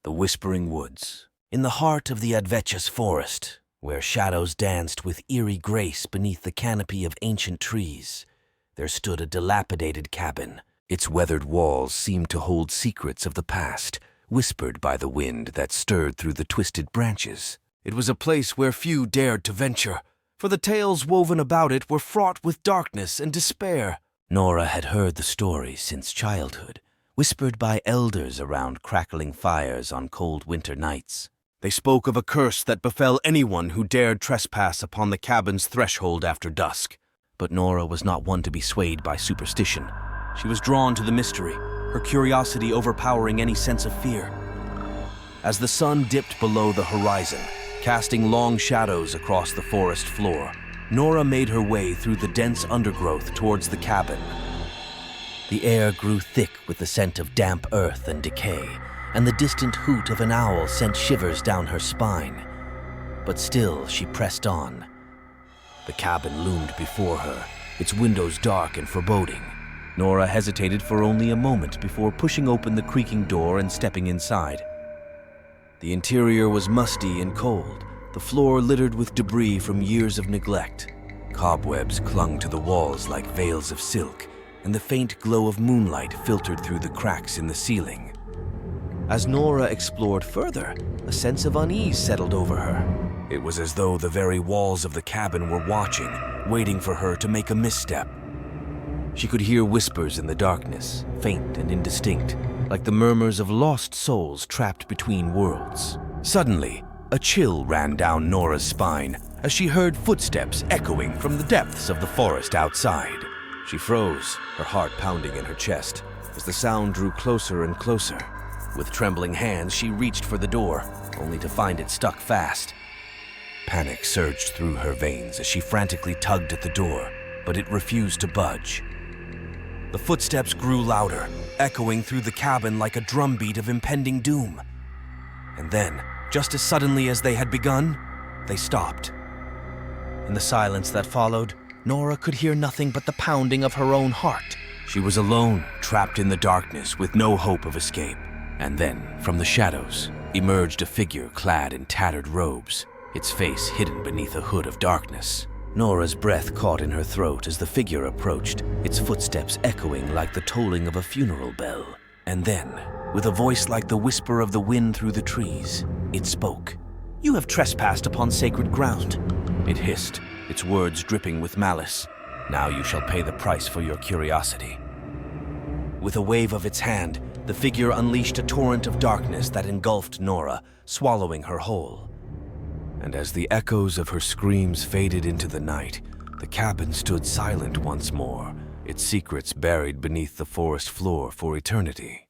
The Whispering Woods. In the heart of the Advechas Forest, where shadows danced with eerie grace beneath the canopy of ancient trees, there stood a dilapidated cabin. Its weathered walls seemed to hold secrets of the past, whispered by the wind that stirred through the twisted branches. It was a place where few dared to venture, for the tales woven about it were fraught with darkness and despair. Nora had heard the stories since childhood, whispered by elders around crackling fires on cold winter nights. They spoke of a curse that befell anyone who dared trespass upon the cabin's threshold after dusk. But Nora was not one to be swayed by superstition. She was drawn to the mystery, her curiosity overpowering any sense of fear. As the sun dipped below the horizon, casting long shadows across the forest floor, Nora made her way through the dense undergrowth towards the cabin. The air grew thick with the scent of damp earth and decay, and the distant hoot of an owl sent shivers down her spine. But still she pressed on. The cabin loomed before her, its windows dark and foreboding. Nora hesitated for only a moment before pushing open the creaking door and stepping inside. The interior was musty and cold, the floor littered with debris from years of neglect. Cobwebs clung to the walls like veils of silk, and the faint glow of moonlight filtered through the cracks in the ceiling. As Nora explored further, a sense of unease settled over her. It was as though the very walls of the cabin were watching, waiting for her to make a misstep. She could hear whispers in the darkness, faint and indistinct, like the murmurs of lost souls trapped between worlds. Suddenly, a chill ran down Nora's spine as she heard footsteps echoing from the depths of the forest outside. She froze, her heart pounding in her chest, as the sound drew closer and closer. With trembling hands, she reached for the door, only to find it stuck fast. Panic surged through her veins as she frantically tugged at the door, but it refused to budge. The footsteps grew louder, echoing through the cabin like a drumbeat of impending doom. And then, just as suddenly as they had begun, they stopped. In the silence that followed, Nora could hear nothing but the pounding of her own heart. She was alone, trapped in the darkness with no hope of escape. And then, from the shadows, emerged a figure clad in tattered robes, its face hidden beneath a hood of darkness. Nora's breath caught in her throat as the figure approached, its footsteps echoing like the tolling of a funeral bell. And then, with a voice like the whisper of the wind through the trees, it spoke. "You have trespassed upon sacred ground," it hissed, its words dripping with malice. "Now you shall pay the price for your curiosity." With a wave of its hand, the figure unleashed a torrent of darkness that engulfed Nora, swallowing her whole. And as the echoes of her screams faded into the night, the cabin stood silent once more, its secrets buried beneath the forest floor for eternity.